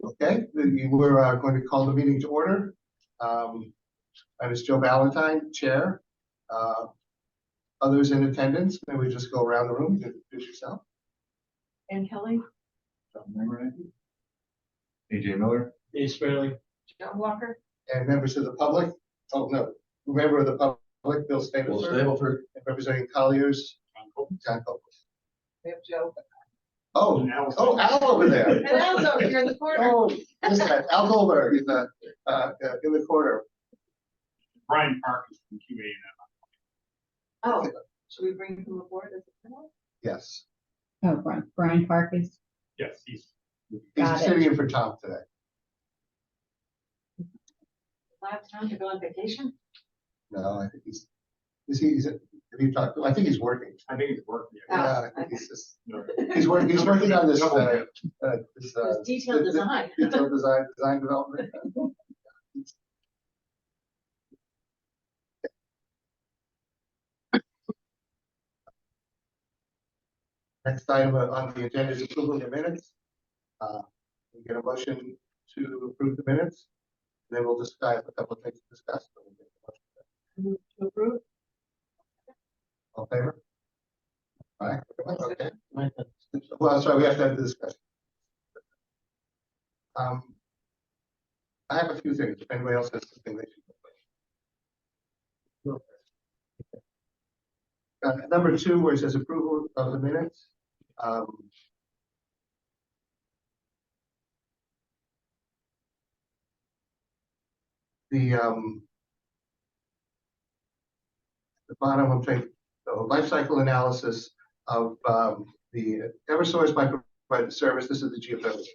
Okay, we're going to call the meeting to order. That is Joe Valentine, Chair. Others in attendance, may we just go around the room and introduce yourself? Ann Kelly. John Memory. AJ Miller. Dave Sperling. John Walker. And members of the public. Oh, no, member of the public, Bill Bill Stableford. Stableford. And representing Colliers, John Copeland. We have Joe. Oh, Al over there. And Al's over here in the corner. Oh, listen, Al Goldberg in the corner. Brian Park is from QA. Oh, should we bring him aboard as a panel? Yes, Oh, Brian Park is, Yes, he's. Got he's it. sitting in for Tom today. Last time to go on vacation? No, I think have you talked to him? I think he's working. I think he's working. Oh, Yeah, I think okay. he's just, he's working on this, It's detailed design. detailed design development. Next item on the agenda is approval of the minutes. We get a motion to approve the minutes. Then we'll discuss a couple of things to discuss. Move to approve. All in favor? All right, okay. Well, sorry, we have to have the discussion. I have a few things, if anybody else has something they should. Number 2, where it says approval of the minutes. The bottom, I'm saying, the life cycle analysis of the Eversource might provide the service. This is the geothermal.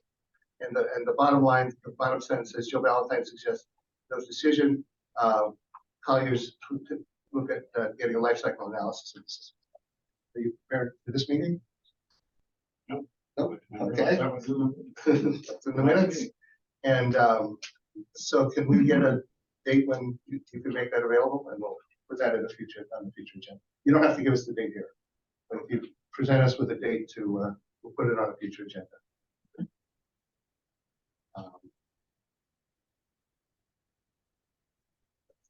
And the bottom line, the bottom sentence says Joe Valentine suggests those decision. Colliers to look at getting a life cycle analysis of the system. Are you prepared for this meeting? No. No? Okay. That was in That's in the minutes. And so can we get a date when you can make that available, and we'll put that in the future on the future agenda. You don't have to give us the date here, but if you present us with a date to, we'll put it on a future agenda.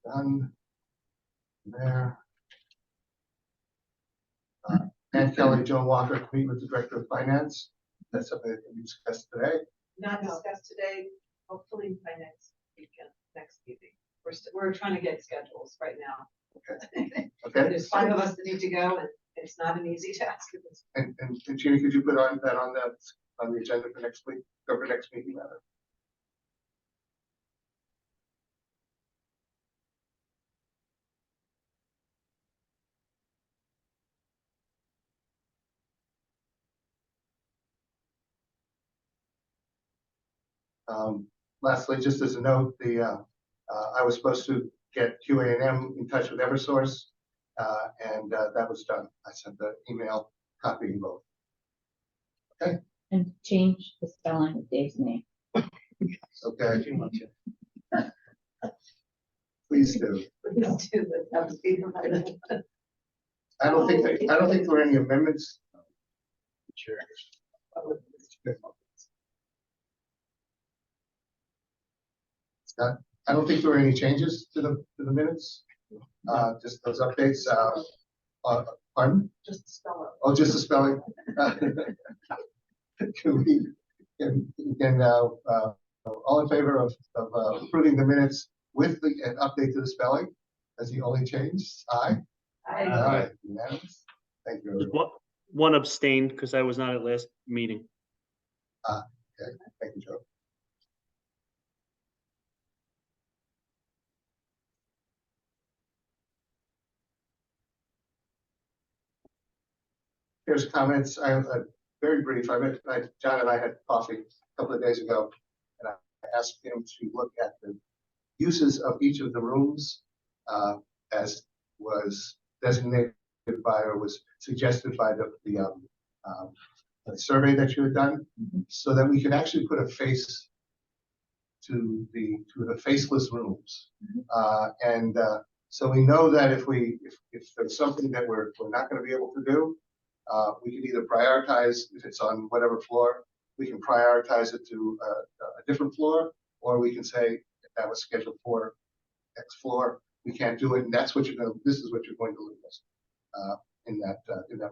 Done there. Ann Kelly, Joan Walker, meet with the Director of Finance. That's something that can be discussed today. Not discussed today, hopefully by next weekend, next meeting. We're trying to get schedules right now. Okay. There's 5 of us that need to go, and it's not an easy task. And Gina, could you put on the agenda for next week, or for next meeting rather? Lastly, just as a note, I was supposed to get QA&M in touch with Eversource, and that was done. I sent the email copying both. Okay. and change the spelling of Dave's name. Okay. Please do. Please do, but that would be provided. I don't think there were any amendments. Sure. Scott, I don't think there were any changes to the minutes. Just those updates. Pardon? Just spell it. Oh, just the spelling. Can all in favor of approving the minutes with an update to the spelling as the only change? Aye. Aye. Unanimous. Thank you. There's Everyone. one abstained because I was not at last meeting. Okay. Thank you, Joe. Here's comments. I have a very brief. John and I had coffee a couple of days ago, and I asked him to look at the uses of each of the rooms as was designated by or was suggested by the survey that you had done, so that we can actually put a face to the faceless rooms. So we know that if there's something that we're not going to be able to do, we can either prioritize if it's on whatever floor, we can prioritize it to a different floor, or we can say if that was scheduled for X floor, we can't do it, and that's what you're going. This is what you're going to lose in that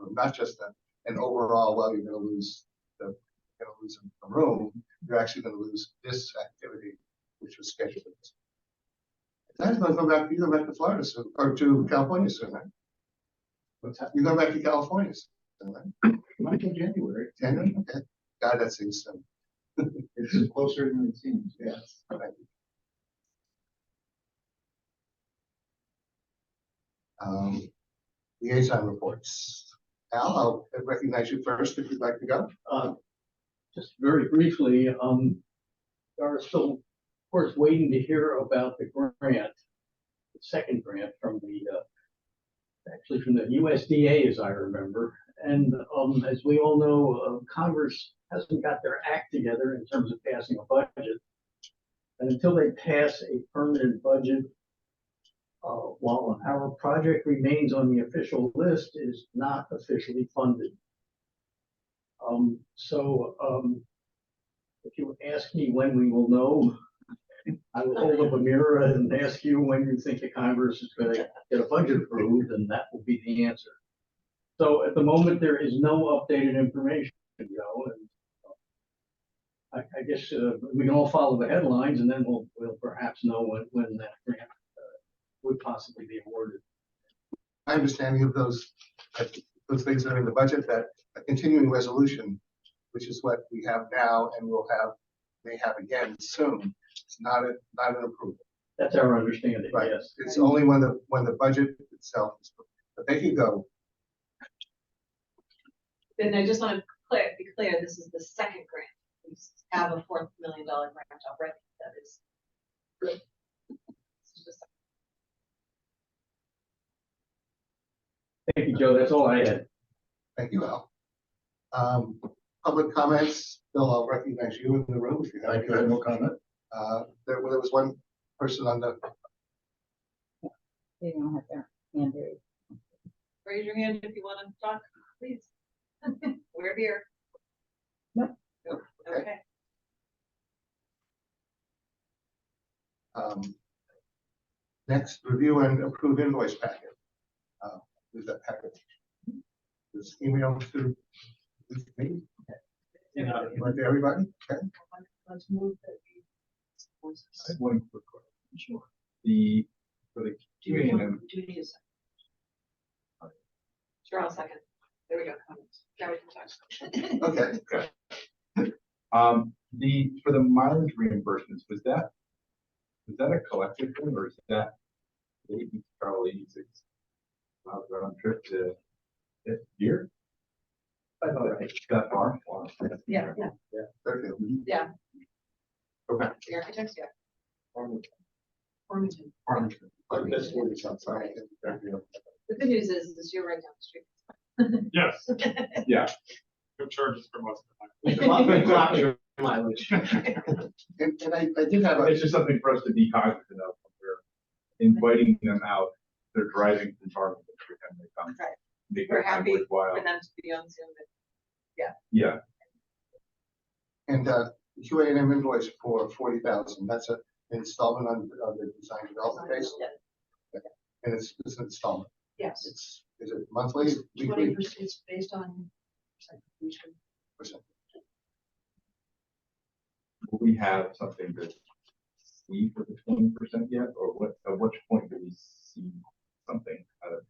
room. Not just an overall. Well, you're going to lose a room. You're actually going to lose this activity, which was scheduled. That's going to come back. You go back to Florida soon, or to California soon, right? What's that? You go back to California soon, right? Might in January. January? Okay. God, that seems soon. It's closer than it seems. Yes. Thank you. Liaison reports. Al, I'll recognize you first if you'd like to go. Just very briefly, we are still, of course, waiting to hear about the grant, the second grant from actually from the USDA, as I remember. And as we all know, Congress hasn't got their act together in terms of passing a budget. And until they pass a permanent budget, while our project remains on the official list, is not officially funded. If you ask me when we will know, I will hold up a mirror and ask you when you think the Congress is going to get a budget approved, and that will be the answer. So at the moment, there is no updated information, Joe, and I guess we can all follow the headlines, and then we'll perhaps know when that grant would possibly be awarded. My understanding of those things that are in the budget, that a continuing resolution, which is what we have now and may have again soon, it's not an approval. That's our understanding, Right. yes. It's only when the budget itself is, but they can go. Then I just want to be clear, this is the second grant. We have a $4 million grant already. That is good. Thank you, Joe. That's all I had. Thank you, Al. Public comments. Bill, I'll recognize you in the room if you have. I have no comment. There was one person on the. They don't have their hand raised. Raise your hand if you want to talk, please. We're here. Nope. Nope. Okay. Okay. Next, review and approve invoice packet. Is that packet? This email to me? Went to everybody? Okay. Let's move that we. I have one quick question. Sure. For the QA&M, Do you need a second? Sure, I'll second. There we go. Now we can talk. Okay. for the mileage reimbursements, was that a collective thing, or is that Charlie 86 miles round trip to here? I thought it was that far. Wow. Yeah. Okay. Yeah. Okay. The architects, yeah. Farmington. That's what it sounds like. The good news is you're right down the street. Yes, Yeah. no charges for most of the time. Mileage. And I did have a. It's just something for us to be cognizant of when we're inviting them out. They're driving from Farmington every time they come. Right. Make We're their time happy worthwhile. for them to be on Zoom. Yeah. And QA&M invoice for 40,000. That's an installment on the design development base. Yeah. And it's an installment. Yes. Is it monthly? 20%, it's based on Percent. Will we have something to see for the 20% yet, or what? At which point do we see something out of?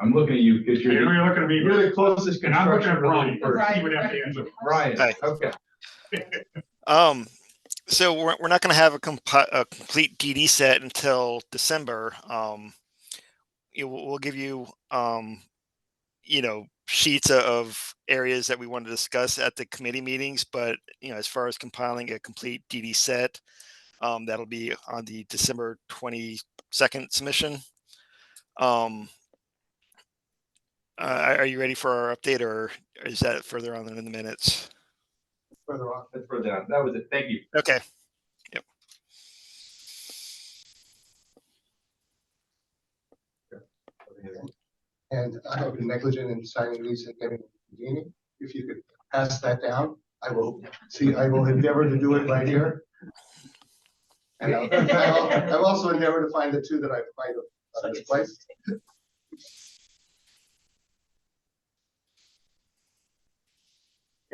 I'm looking at you because You're looking at me. you're the closest And I'm looking construction at Brian related person. first. He would have to answer. Brian, Hi. okay. So we're not going to have a complete DD set until December. We'll give you, sheets of areas that we want to discuss at the committee meetings, but as far as compiling a complete DD set, that'll be on the December 22nd submission. Are you ready for our update, or is that further on in the minutes? Further on. That's further down. That was it. Thank you. Okay. Yep. And I have been negligent in signing these and getting Jeannie. If you could pass that down, I will endeavor to do it right here. And I've also endeavored to find the two that I might have misplaced.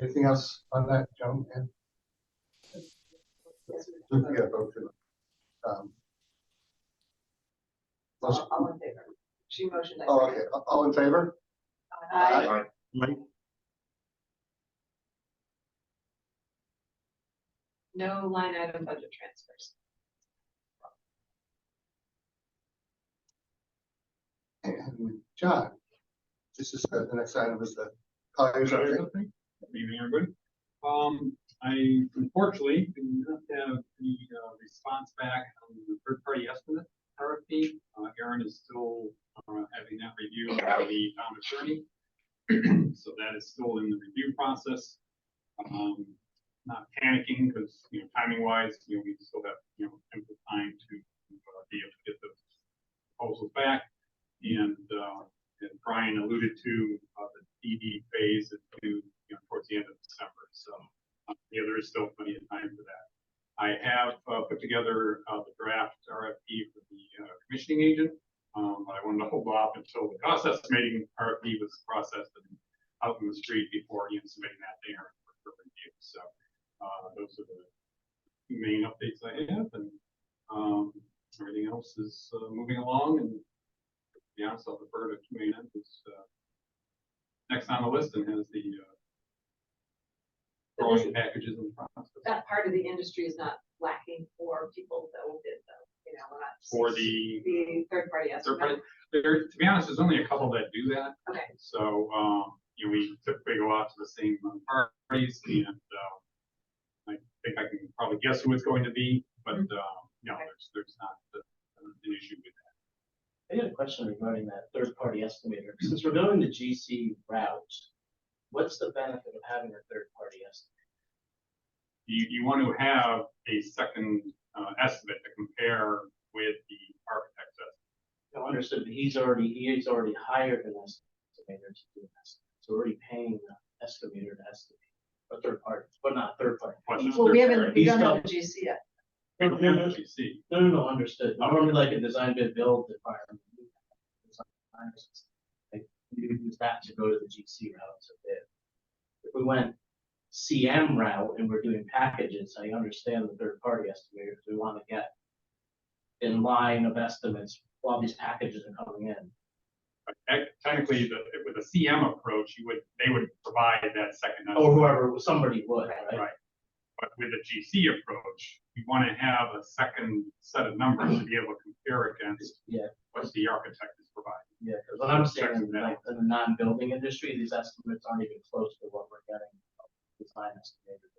Anything else on that, Joan? And yeah, both of them. Motion- All in favor? She motioned. I Oh, seconded. okay. All in favor? Aye. Right? No line item budget transfers. And John, this is the next item is the Colliers update. Good evening, everybody. I unfortunately do not have the response back on the third-party estimate RFP. Aaron is still having that review by the town attorney. So that is still in the review process. Not panicking because, timing wise, we still have, ample time to be able to get the proposals back. And Brian alluded to the DD phase is due, towards the end of December. So there is still plenty of time for that. I have put together the draft RFP for the commissioning agent, but I wanted to hold off until the cost estimating RFP was processed and out in the street before submitting that there for review. So those are the two main updates I have, and everything else is moving along. And to be honest, I'll defer to Q&A who's next on the list and has the growing packages in the process. That part of the industry is not lacking for people that will bid though, we're not. For the third party third party, estimate. there, to be honest, there's only a couple that do that. Okay. So, we typically go out to the same parties, and I think I can probably guess who it's going to be, but no, there's not an issue with that. I got a question regarding that third-party estimator. Since we're going the GC route, what's the benefit of having a third-party estimator? You want to have a second estimate to compare with the architect's estimate. No, understood, but he's already hired an estimator to do this. So already paying the estimator to estimate, a third party, but not third party. Well, we don't He's have a got- GC yet. No, understood. Normally like a design bid build environment. Like, you would use that to go to the GC route to bid. If we went CM route and we're doing packages, I understand the third party estimator, because we want to get in line of estimates while these packages are coming in. Technically, with a CM approach, they would provide that second estimate. Or whoever, somebody would, right? Right. But with a GC approach, we want to have a second set of numbers to be able to compare against what the architect is providing. Yeah, because what I'm saying is like in the non-building industry, these estimates aren't even close to what we're getting from design estimators.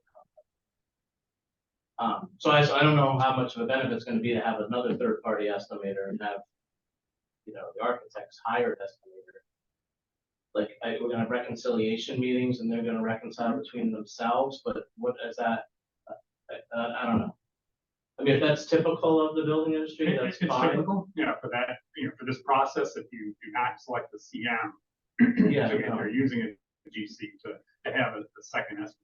So I don't know how much of a benefit it's going to be to have another third-party estimator and have, the architect's hired estimator. Like, we're gonna have reconciliation meetings and they're gonna reconcile between themselves, but what is that? I don't know. I mean, if that's typical of the building industry, that's It's fine. typical, for that, for this process, if you do not select the CM, Yeah, and no. you're using a GC to have a second estimate,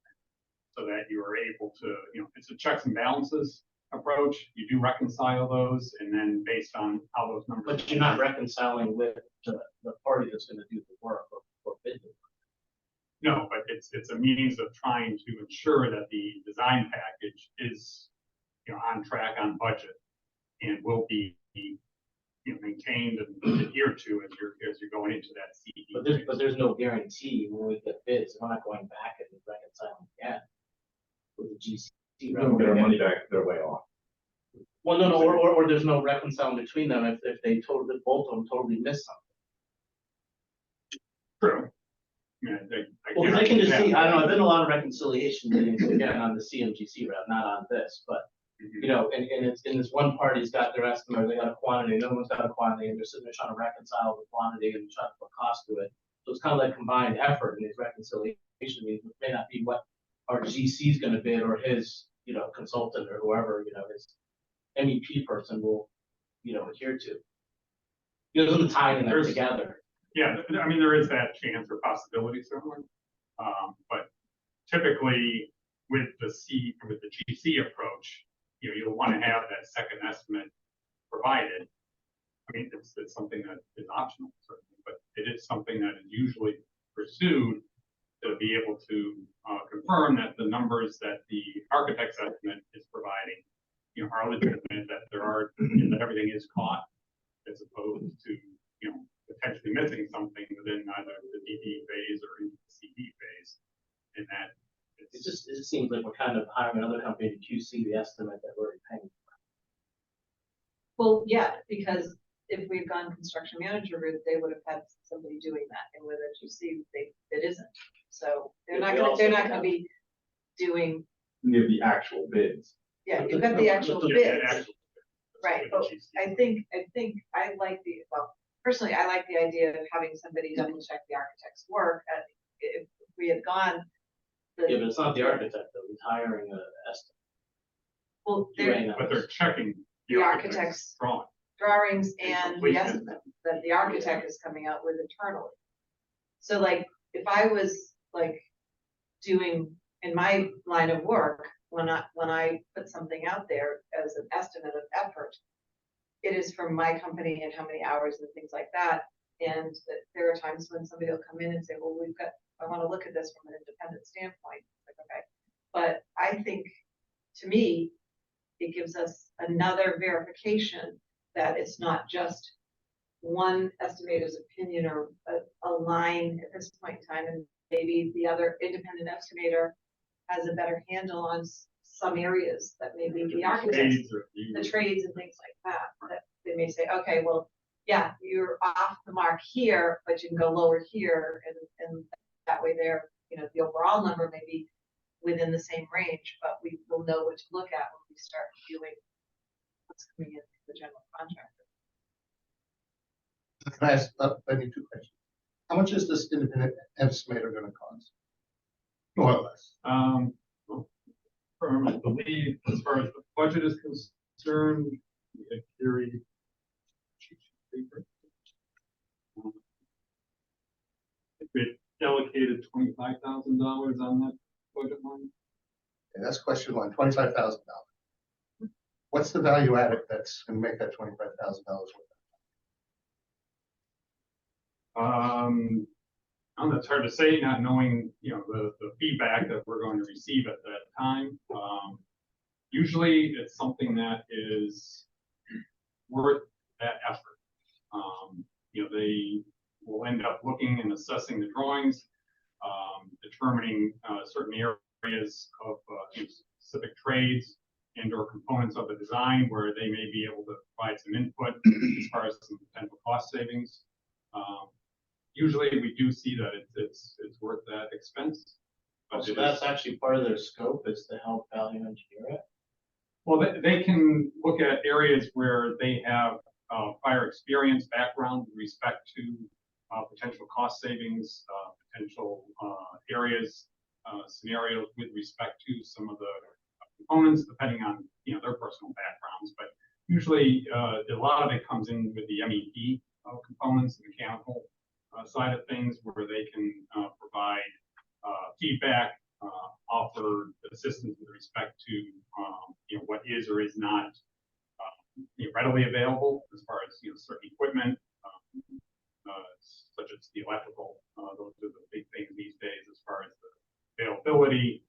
so that you are able to, it's a checks and balances approach. You do reconcile those, and then based on how those numbers. But you're not reconciling with the party that's gonna do the work or bid the work. No, but it's a means of trying to ensure that the design package is, on track, on budget, and will be, maintained and adhered to as you're going into that CE. But there's no guarantee when we get bids, we're not going back and reconciling again with the GC. We don't get our money back, they're way off. Well, no, or there's no reconciling between them if they both of them totally miss something. True. Well, because I can just see, I don't know, I've been to a lot of reconciliation meetings, again, on the CMGC route, not on this, but, and it's, in this one party's got their estimate, they got a quantity, no one's got a quantity, and they're sitting there trying to reconcile the quantity and trying to put cost to it. So it's kind of like combined effort in these reconciliation meetings, which may not be what our GC is gonna bid, or his, consultant, or whoever, his MEP person will, adhere to. Them tying them together. Yeah, I mean, there is that chance or possibility certainly. But typically with the GC approach, you'll want to have that second estimate provided. I mean, it's something that is optional, certainly, but it is something that is usually pursued to be able to confirm that the numbers that the architect's estimate is providing, are legitimate, that that everything is caught, as opposed to, potentially missing something within either the DD phase or in the CD phase. And that It just seems like we're kind of hiring another company to QC the estimate that we're already paying. Well, yeah, because if we've gone construction manager route, they would have had somebody doing that, and with a GC, it isn't. So they're not gonna be doing, You have the actual bids. yeah, you've got the actual Yeah, bids, right? But I think I like personally, I like the idea of having somebody double check the architect's work. If we had gone. Yeah, but it's not the architect, though, he's hiring an estimate. Well, but they're checking the architect's drawing. drawings and the complete estimate that the architect is coming out with internally. So like, if I was like doing in my line of work, when I put something out there as an estimate of effort, it is from my company and how many hours and things like that. And there are times when somebody will come in and say, well, I want to look at this from an independent standpoint. Like, okay. But I think, to me, it gives us another verification that it's not just one estimator's opinion or a line at this point in time, and maybe the other independent estimator has a better handle on some areas that maybe the architects, the trades and things like that, that they may say, okay, well, yeah, you're off the mark here, but you can go lower here, and that way there, the overall number may be within the same range, but we will know what to look at when we start viewing what's coming in from the general contractor. Can I ask, I need two questions. How much is this independent estimator gonna cost? More or less. I believe, as far as the budget is concerned, we had carried paper. We allocated $25,000 on that budget line. And that's question one, $25,000. What's the value added that's gonna make that $25,000 worth? That's hard to say, not knowing, the feedback that we're going to receive at that time. Usually it's something that is worth that effort. They will end up looking and assessing the drawings, determining certain areas of specific trades and or components of the design where they may be able to provide some input as far as some potential cost savings. Usually we do see that it's worth that expense. But So that's actually part of their scope, is to help value engineer it? Well, they can look at areas where they have prior experience, background with respect to potential cost savings, potential areas, scenarios with respect to some of the components, depending on their personal backgrounds. But usually a lot of it comes in with the MEP components, the mechanical side of things, where they can provide feedback, offer assistance with respect to what is or is not readily available as far as certain equipment, such as the electrical. Those are the big things these days as far as the availability,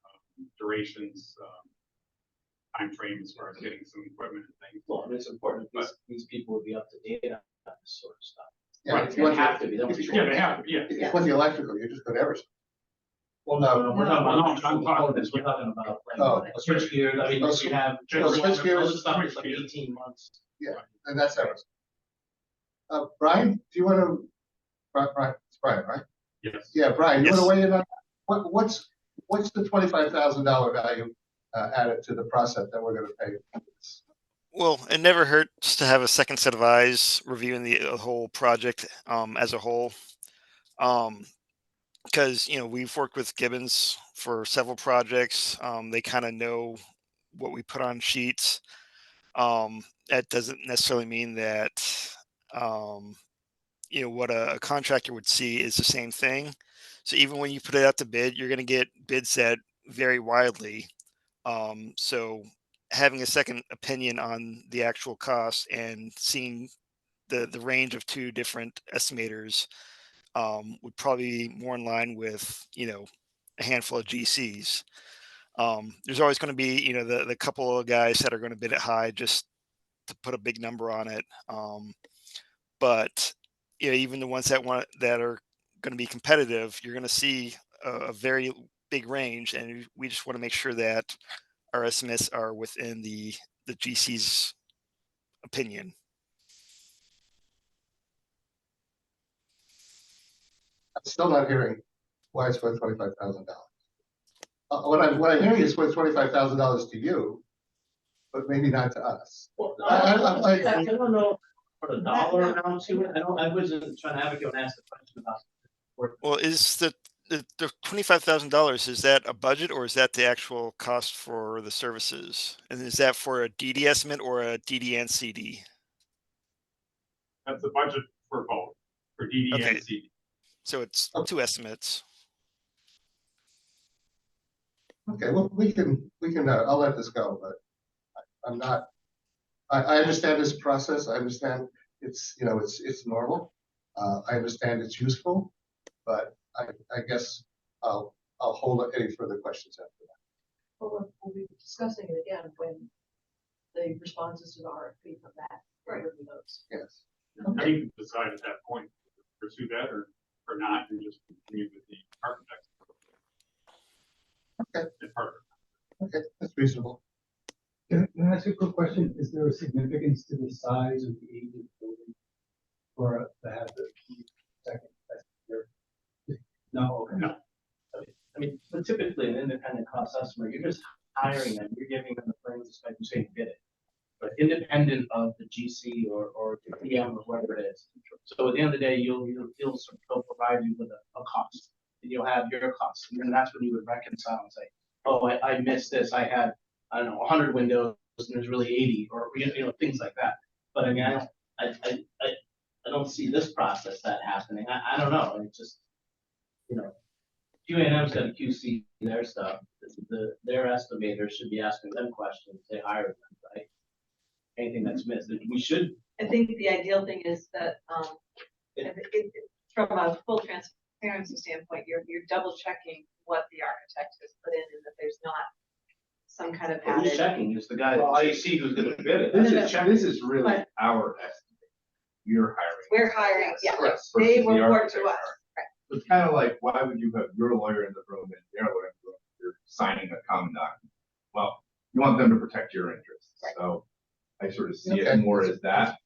durations, time frames as far as getting some equipment and things. Well, it's important that these people would be up to date on this sort of stuff. Yeah, Right, if you want They have to be. They don't Yeah, they have to be. If you want the electrical, you just go to Everson. Well, no, we're talking No, about I'm talking- components. We're talking about Oh, like switch gears. I mean, oh, you have oh, switch gears, all this stuff is like switch gears. 18 months. And that's Everson. Brian, do you want to? Brian, it's Brian, right? Yes. Yeah, Brian, you Yes. want to weigh in on that? What's the $25,000 value added to the process that we're going to pay? Well, it never hurts to have a second set of eyes reviewing the whole project as a whole. Because we've worked with Gibbons for several projects. They kind of know what we put on sheets. That doesn't necessarily mean that what a contractor would see is the same thing. So even when you put it out to bid, you're going to get bids that vary widely. So having a second opinion on the actual cost and seeing the range of two different estimators would probably be more in line with, a handful of GCs. There's always going to be, the couple of guys that are going to bid it high just to put a big number on it. But even the ones that are going to be competitive, you're going to see a very big range, and we just want to make sure that our estimates are within the GC's opinion. I'm still not hearing why it's worth $25,000. What I'm hearing is worth $25,000 to you, but maybe not to us. Well, I I don't know for the dollar amount to it. I wasn't trying to advocate and ask the question about. Well, is the $25,000, is that a budget or is that the actual cost for the services? And is that for a DD estimate or a DD and CD? That's the budget for both, for DD Okay. and CD. So it's two estimates. Okay, well, we can, I'll let this go, but I'm not, I understand this process. I understand it's, it's normal. I understand it's useful, but I guess I'll hold any further questions after that. Well, we'll be discussing it again when the responses to the RFP come back. Right. Those. Yes. Now you can decide at that point, pursue that or not, and just continue with the architect. Okay. And partner. Okay, that's reasonable. Can I ask you a quick question? Is there a significance to the size of the age of the building for to have the second estimator? No, okay. No. I mean, but typically an independent cost estimate, you're just hiring them, you're giving them the plans, expect you say bid it. But independent of the GC or the PM or whatever it is. So at the end of the day, they'll provide you with a cost, and you'll have your costs, and then that's when you would reconcile and say, oh, I missed this. I had, I don't know, 100 windows, and there's really 80, or things like that. But I mean, I don't see this process that happening. I don't know. It's just, QA&M's got to QC their stuff. Their estimators should be asking them questions. They hire them, right? Anything that's missed, we should. I think the ideal thing is that, from a full transparency standpoint, you're double checking what the architect has put in, and that there's not some kind of Who's added. checking? Is the guy Well, that GC who's going to bid it? This is really But- our estimate. You're hiring. We're hiring, yeah, Versus they the report architect. to us. It's kind of like, why would you have your lawyer in the room and their lawyer in the room? You're signing a common document. Well, you want them to protect your interests. Right. So I sort of see Okay. it more as that.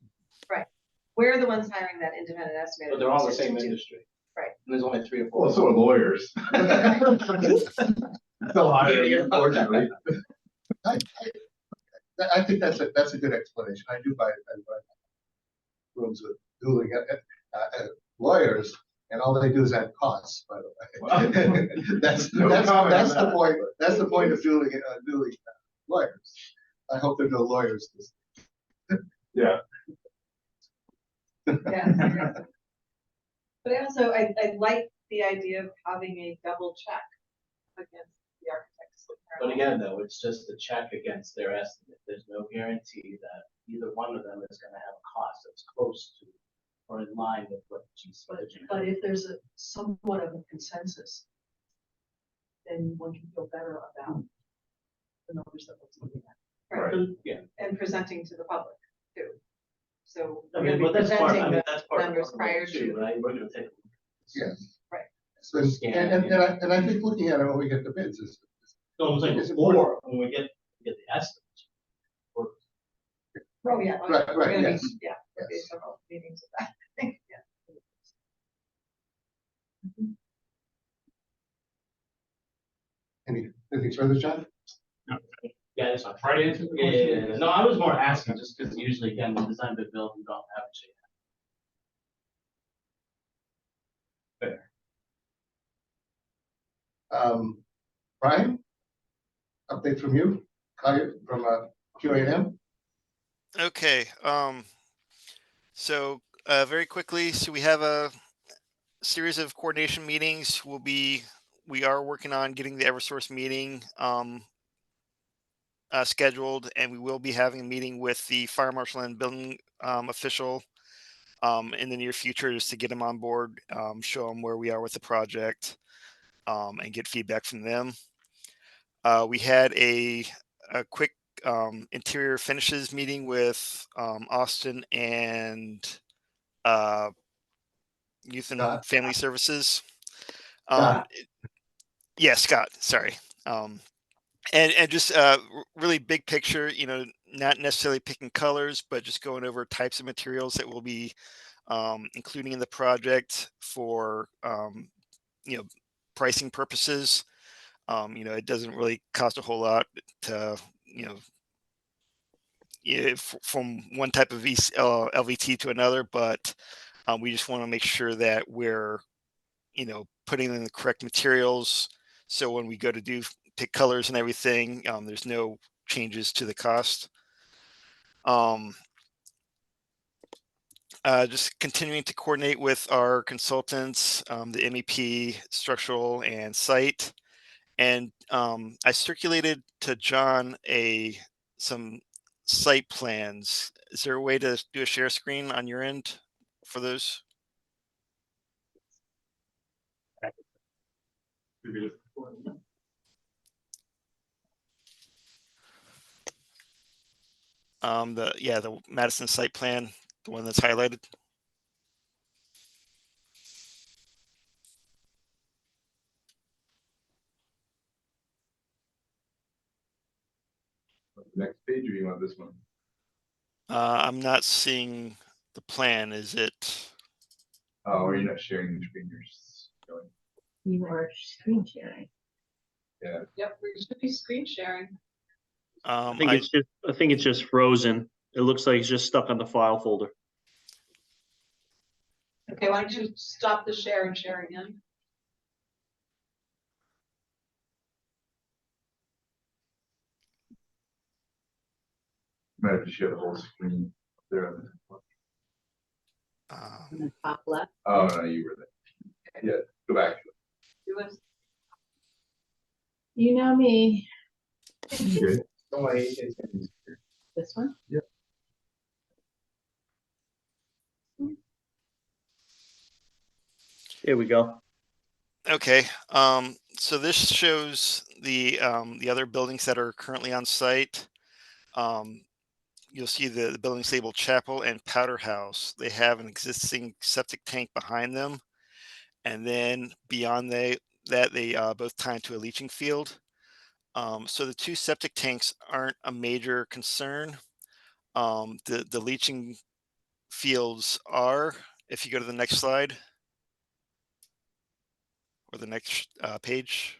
We're the ones hiring that independent estimator. But they're all the to same do- industry. Right. And there's only 3 or 4. Well, so are lawyers. Still hiring, unfortunately. I think that's a good explanation. I buy rooms with dueling lawyers, and all they do is add costs, by the way. That's the point. That's the point of dueling lawyers. I hope there are no lawyers. Yeah. Yeah. But I like the idea of having a double check against the architect's. But again, though, it's just a check against their estimate. There's no guarantee that either one of them is going to have a cost that's close to or in line with what GC. But if there's a somewhat of a consensus, then one can feel better about the numbers that we're looking at. Right, Yeah. and presenting to the public too. So. I we're mean, gonna but be that's part. I presenting mean, the that's part of numbers the prior too, to. right? We're going to take. Yes. Right. So, and I think looking at it when we get the bids is. No, I'm saying It's before when we get the estimates. Oh, yeah. Right, We're gonna be- yes. Yeah, there'll be Yes. several meetings of that, I think, yeah. Anything further, John? Yeah, that's not. Try to answer the Yeah, question. yeah, yeah. No, I was more asking just because usually, again, when design bid build, we don't have a change. Brian? Update from you, from QA&M? Okay. So very quickly, so we have a series of coordination meetings. We'll be we are working on getting the Eversource meeting scheduled, and we will be having a meeting with the fire marshal and building official in the near future, just to get them on board, show them where we are with the project, and get feedback from them. We had a quick interior finishes meeting with Austin and Youth and Scott. Family Services. Scott. Yeah, Scott, sorry. And just really big picture, not necessarily picking colors, but just going over types of materials that we'll be including in the project for, pricing purposes. It doesn't really cost a whole lot to, from one type of LVT to another, but we just want to make sure that we're, putting in the correct materials. So when we go to pick colors and everything, there's no changes to the cost. Just continuing to coordinate with our consultants, the MEP, structural, and site. And I circulated to John some site plans. Is there a way to do a share screen on your end for those? The Madison site plan, the one that's highlighted. Next page, or you want this one? I'm not seeing the plan. Is it? Oh, are you not sharing the screen? You're just going. You are screen sharing. Yeah. Yep, we should be screen sharing. I think it's just frozen. It looks like it's just stuck on the file folder. Okay, why don't you stop the share and share again? Might have to share the whole screen there. On the top left. Oh, no, you were there. Yeah, go back. Do it. You know me. Good. This one? Yep. Here we go. Okay. So this shows the other buildings that are currently on site. You'll see the buildings labeled Chapel and Powder House. They have an existing septic tank behind them, and then beyond that they both tie into a leaching field. So the two septic tanks aren't a major concern. The leaching fields are. If you go to the next slide or the next page.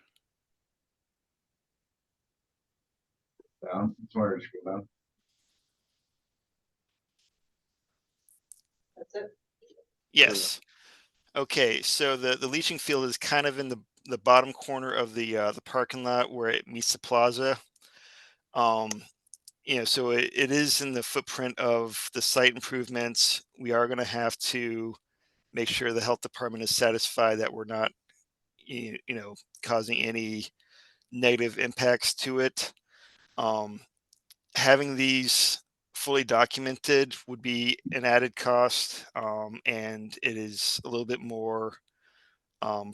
Down. It's harder to scroll down. That's it. Yes. Okay, so the leaching field is kind of in the bottom corner of the parking lot where it meets the plaza. So it is in the footprint of the site improvements. We are going to have to make sure the health department is satisfied that we're not, causing any negative impacts to it. Having these fully documented would be an added cost, and it is a little bit more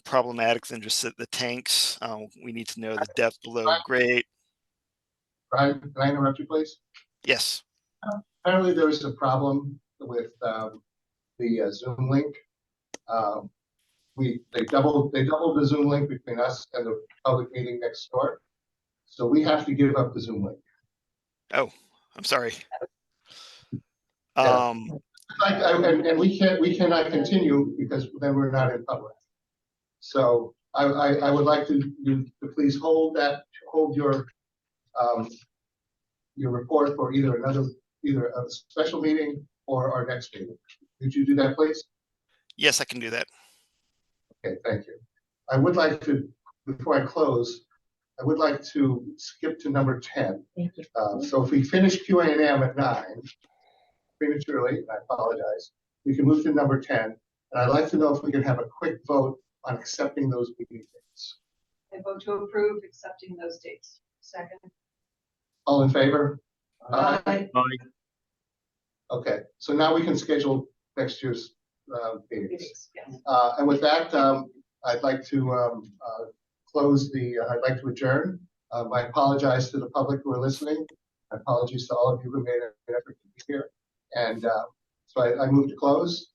problematic than just the tanks. We need to know the depth below grade. Brian, can I interrupt you, please? Yes. Apparently there was a problem with the Zoom link. They doubled the Zoom link between us and the public meeting next door. So we have to give up the Zoom link. Oh, I'm sorry. Yeah. And we cannot continue because then we're not in public. So I would like you to please hold your report for either a special meeting or our next meeting. Could you do that, please? Yes, I can do that. Okay, thank you. I would like to, before I close, I would like to skip to number 10. Thank you. So if we finish Q&A at 9, prematurely, I apologize, we can move to number 10. And I'd like to know if we can have a quick vote on accepting those meeting dates. I vote to approve accepting those dates. Second. All in favor? Aye. Okay, so now we can schedule next year's meetings. Meetings, yes. And with that, I'd like to I'd like to adjourn. I apologize to the public who are listening. My apologies to all of you who made an effort to be here. And so I move to close.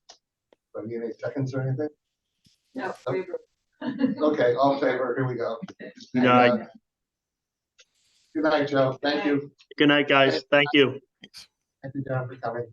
Do I need any seconds or anything? No, Okay. waiver. Okay, all in favor, here we go. Good night. Good night, Joe. Thank you. Good night, guys. Thank you. Thank you, John, for coming.